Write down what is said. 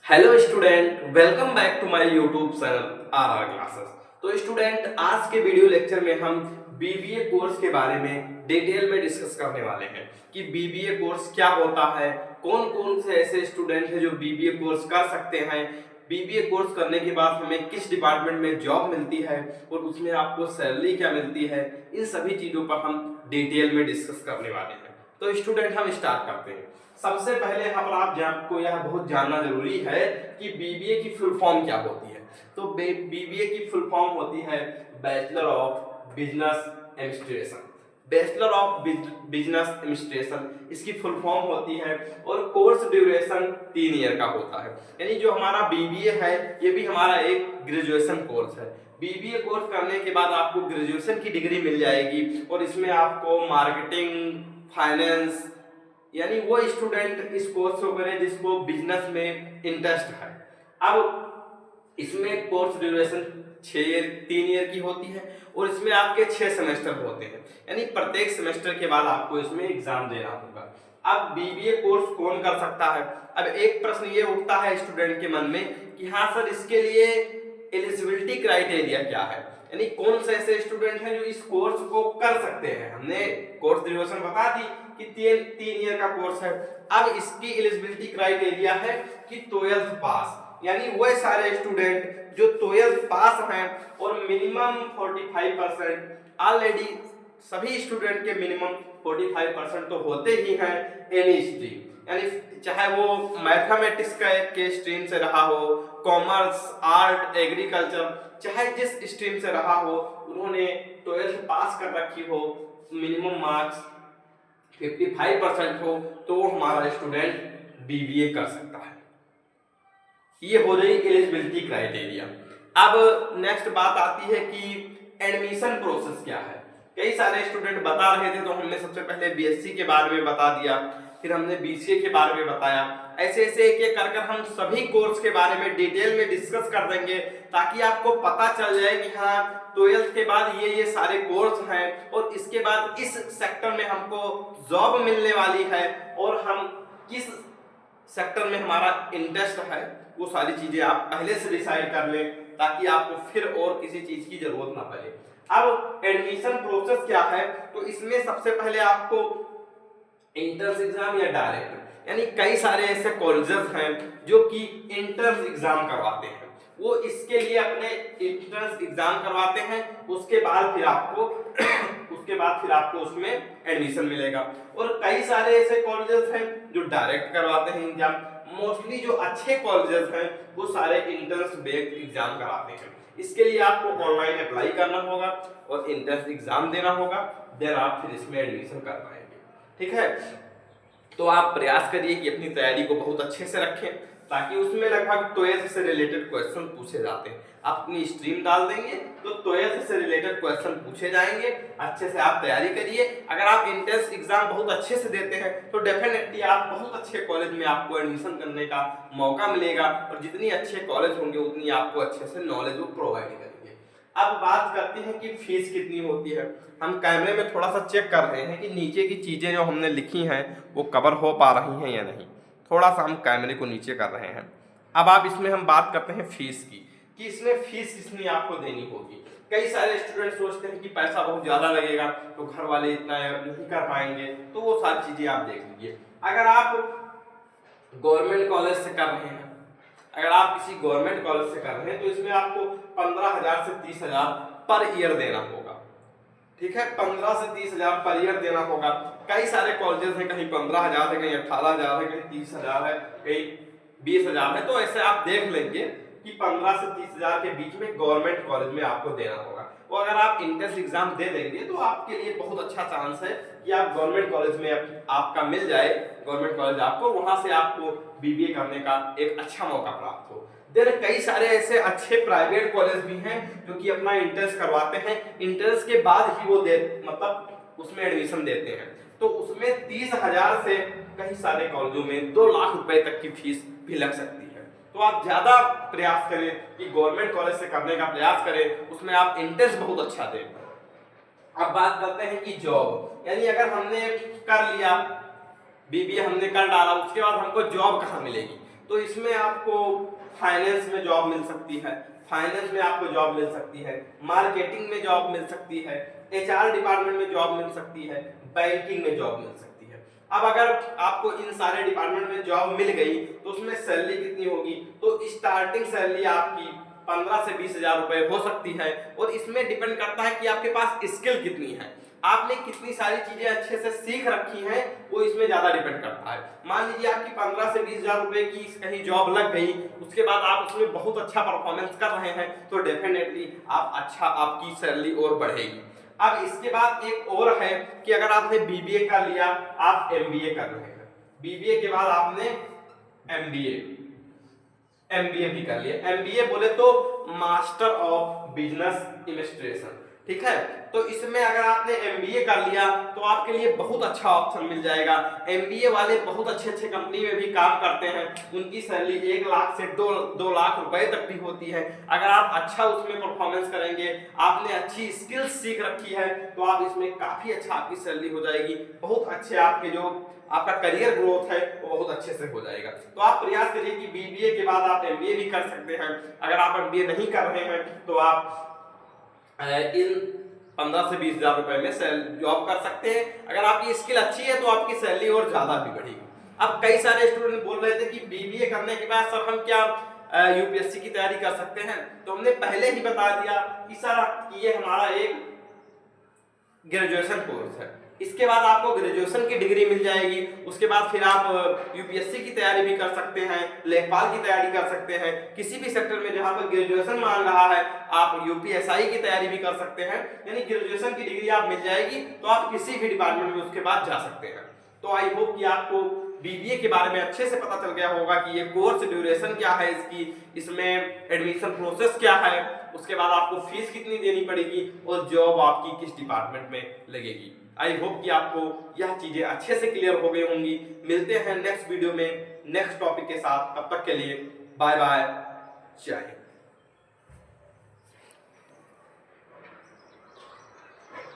Hello student, welcome back to my YouTube channel R classes. तो student, आज के video lecture में हम बीबीए कोर्स के बारे में डिटेल में डिस्कस करने वाले हैं कि बीबीए कोर्स क्या होता है, कौन कौन से ऐसे स्टूडेंट हैं जो बीबीए कोर्स कर सकते हैं, बीबीए कोर्स करने के बाद हमें किस डिपार्टमेंट में जॉब मिलती है और उसमें आपको सैलरी क्या मिलती है। इन सभी चीज़ों पर हम डिटेल में डिस्कस करने वाले हैं। तो स्टूडेंट, हम स्टार्ट करते हैं। सबसे पहले हम आपको यह बहुत जानना जरूरी है कि बीबीए की फुल फॉर्म क्या होती है। तो बीबीए की फुल फॉर्म होती है bachelor of business administration. Bachelor of business administration इसकी फुल फॉर्म होती है और कोर्स ड्यूरेशन 3 ईयर का होता है। यानी जो हमारा बीबीए है ये भी हमारा एक ग्रेजुएशन कोर्स है। बीबीए कोर्स करने के बाद आपको ग्रेजुएशन की डिग्री मिल जाएगी और इसमें आपको मार्केटिंग, फाइनेंस, यानी वो स्टूडेंट इस कोर्स को करें जिसको बिजनेस में इंटरेस्ट है। अब इसमें कोर्स ड्यूरेशन 3 ईयर की होती है और इसमें आपके 6 सेमेस्टर होते हैं। यानी प्रत्येक सेमेस्टर के बाद आपको इसमें एग्जाम देना होगा। अब बीबीए कोर्स कौन कर सकता है? अब एक प्रश्न ये उठता है स्टूडेंट के मन में कि हाँ सर, इसके लिए एलिजिबिलिटी क्राइटेरिया क्या है, यानी कौन से ऐसे स्टूडेंट हैं जो इस कोर्स को कर सकते हैं। हमने कोर्स ड्यूरेशन बता दी कि 3 ईयर का कोर्स है। अब इसकी एलिजिबिलिटी क्राइटेरिया है कि 12th पास, यानी वह सारे स्टूडेंट जो 12th पास हैं और मिनिमम 45%, ऑलरेडी सभी स्टूडेंट के मिनिमम 45% तो होते ही हैं एनी स्ट्रीम, यानी चाहे वो मैथमेटिक्स के स्ट्रीम से रहा हो, कॉमर्स, आर्ट, एग्रीकल्चर, चाहे जिस स्ट्रीम से रहा हो, उन्होंने 12th पास कर रखी हो, मिनिमम मार्क्स 55% हो, तो वो हमारा स्टूडेंट बीबीए कर सकता है। ये हो रही एलिजिबिलिटी क्राइटेरिया। अब नेक्स्ट बात आती है कि एडमिशन प्रोसेस क्या है। कई सारे स्टूडेंट बता रहे थे, तो हमने सबसे पहले बीएससी के बारे में बता दिया, फिर हमने बीसीए के बारे में बताया। ऐसे ऐसे एक एक कर हम सभी कोर्स के बारे में डिटेल में डिस्कस कर देंगे ताकि आपको पता चल जाए कि हाँ 12th के बाद ये सारे कोर्स हैं और इसके बाद इस सेक्टर में हमको जॉब मिलने वाली है और हम किस सेक्टर में हमारा इंटरेस्ट है, वो सारी चीजें आप पहले से डिसाइड कर लें ताकि आपको फिर और किसी चीज की जरूरत ना पड़े। अब एडमिशन प्रोसेस क्या है, तो इसमें सबसे पहले आपको एंट्रेंस एग्जाम या डायरेक्ट, यानी कई सारे ऐसे कॉलेजेस हैं जो कि एंट्रेंस एग्जाम करवाते हैं, वो इसके लिए अपने एंट्रेंस एग्जाम करवाते हैं। उसके बाद फिर आपको उसमें एडमिशन मिलेगा। और कई सारे ऐसे कॉलेजेस हैं जो डायरेक्ट करवाते हैं एग्जाम। मोस्टली जो अच्छे कॉलेजेस हैं वो सारे एंट्रेंस बेस्ड एग्जाम कराते हैं। इसके लिए आपको ऑनलाइन अप्लाई करना होगा और एंट्रेंस एग्जाम देना होगा, देन आप फिर इसमें एडमिशन कर पाएंगे। ठीक है, तो आप प्रयास करिए कि अपनी तैयारी को बहुत अच्छे से रखें ताकि उसमें लगभग 12th से रिलेटेड क्वेश्चन पूछे जाते हैं। आप अपनी स्ट्रीम डाल देंगे तो 12th से रिलेटेड क्वेश्चन पूछे जाएंगे। अच्छे से आप तैयारी करिए। अगर आप एंट्रेंस एग्जाम बहुत अच्छे से देते हैं तो डेफिनेटली आप बहुत अच्छे कॉलेज में आपको एडमिशन करने का मौका मिलेगा और जितनी अच्छे कॉलेज होंगे उतनी आपको अच्छे से नॉलेज वो प्रोवाइड करेंगे। अब बात करते हैं कि फीस कितनी होती है। हम कैमरे में थोड़ा सा चेक कर रहे हैं कि नीचे की चीज़ें जो हमने लिखी हैं वो कवर हो पा रही हैं या नहीं। थोड़ा सा हम कैमरे को नीचे कर रहे हैं। अब आप इसमें हम बात करते हैं फीस की कि इसमें फीस कितनी आपको देनी होगी। कई सारे स्टूडेंट सोचते हैं कि पैसा बहुत ज़्यादा लगेगा तो घर वाले इतना नहीं कर पाएंगे, तो वो सारी चीज़ें आप देख लीजिए। अगर आप गवर्नमेंट कॉलेज से कर रहे हैं, अगर आप किसी गवर्नमेंट कॉलेज से कर रहे हैं तो इसमें आपको 15,000 से 30,000 पर ईयर देना होगा। ठीक है, 15 से 30,000 पर ईयर देना होगा। कई सारे कॉलेजेस हैं, कहीं 15,000 है, कहीं 18,000 है, कहीं 30,000 है, कहीं 20,000 है। तो ऐसे आप देख लेंगे कि 15 से 30,000 के बीच में गवर्नमेंट कॉलेज में आपको देना होगा। तो अगर आप एंट्रेंस एग्जाम दे देंगे तो आपके लिए बहुत अच्छा चांस है कि आप गवर्नमेंट कॉलेज में आपका मिल जाए, गवर्नमेंट कॉलेज आपको, वहां से आपको बीबीए करने का एक अच्छा मौका प्राप्त हो। देन कई सारे ऐसे अच्छे प्राइवेट कॉलेज भी हैं जो कि अपना इंट्रेंस करवाते हैं, इंट्रेंस के बाद ही वो मतलब उसमें एडमिशन देते हैं। तो उसमें 30,000 से कई सारे कॉलेजों में 2 लाख रुपए तक की फीस भी लग सकती है। तो आप ज्यादा प्रयास करें कि गवर्नमेंट कॉलेज से करने का प्रयास करें, उसमें आप इंट्रेंस बहुत अच्छा दें। अब बात करते हैं कि जॉब, यानी अगर हमने कर लिया बीबीए, हमने कर डाला, उसके बाद हमको जॉब कहाँ मिलेगी। तो इसमें आपको फाइनेंस में जॉब मिल सकती है, फाइनेंस में आपको जॉब मिल सकती है, मार्केटिंग में जॉब मिल सकती है, एचआर डिपार्टमेंट में जॉब मिल सकती है, बैंकिंग में जॉब मिल सकती है। अब अगर आपको इन सारे डिपार्टमेंट में जॉब मिल गई तो उसमें सैलरी कितनी होगी, तो स्टार्टिंग सैलरी आपकी 15 से 20 हजार रुपए हो सकती है, और इसमें डिपेंड करता है कि आपके पास स्किल कितनी है, आपने कितनी सारी चीजें अच्छे से सीख रखी हैं, वो इसमें ज्यादा डिपेंड करता है। मान लीजिए आपकी 15 से 20 हजार रुपए की कहीं जॉब लग गई, उसके बाद आप उसमें बहुत अच्छा परफॉर्मेंस कर रहे हैं, तो डेफिनेटली आपकी सैलरी और बढ़ेगी। अब इसके बाद एक और है कि अगर आपने बीबीए कर लिया, आप एमबीए कर रहे हैं, बीबीए के बाद आपने एमबीए भी कर लिया। एमबीए बोले तो मास्टर ऑफ बिजनेस एडमिनिस्ट्रेशन, ठीक है। तो इसमें अगर आपने एमबीए कर लिया तो आपके लिए बहुत अच्छा ऑप्शन मिल जाएगा। एमबीए वाले बहुत अच्छे अच्छे कंपनी में भी काम करते हैं, उनकी सैलरी 1 लाख से 2 लाख रुपए तक भी होती है। अगर आप अच्छा उसमें परफॉर्मेंस करेंगे, आपने अच्छी स्किल्स सीख रखी है, तो आप इसमें काफी अच्छा आपकी सैलरी हो जाएगी, बहुत अच्छे आपके जो आपका करियर ग्रोथ है वो बहुत अच्छे से हो जाएगा। तो आप प्रयास करिए कि बीबीए के बाद आप एमबीए भी कर सकते हैं। अगर आप एमबीए नहीं कर रहे हैं तो आप इन 15 से 20 हजार रुपए में जॉब कर सकते हैं। अगर आपकी स्किल अच्छी है तो आपकी सैलरी और ज्यादा भी बढ़ेगी। अब कई सारे स्टूडेंट बोल रहे थे कि बीबीए करने के बाद सर हम क्या यूपीएससी की तैयारी कर सकते हैं, तो हमने पहले ही बता दिया कि सर ये हमारा एक ग्रेजुएशन कोर्स है, इसके बाद आपको ग्रेजुएशन की डिग्री मिल जाएगी, उसके बाद फिर आप यूपीएससी की तैयारी भी कर सकते हैं, लेखपाल की तैयारी कर सकते हैं, किसी भी सेक्टर में जहां पर ग्रेजुएशन मांग रहा है आप यूपीएसआई की तैयारी भी कर सकते हैं। यानी ग्रेजुएशन की डिग्री आप मिल जाएगी तो आप किसी भी डिपार्टमेंट में उसके बाद जा सकते हैं। तो आई होप कि आपको बीबीए के बारे में अच्छे से पता चल गया होगा कि ये कोर्स ड्यूरेशन क्या है इसकी, इसमें एडमिशन प्रोसेस क्या है, उसके बाद आपको फीस कितनी देनी पड़ेगी और जॉब आपकी किस डिपार्टमेंट में लगेगी। आई होप कि आपको यह चीजें अच्छे से क्लियर हो गई होंगी। मिलते हैं नेक्स्ट वीडियो में नेक्स्ट टॉपिक के साथ, तब तक के लिए बाय बाय, जय हिंद।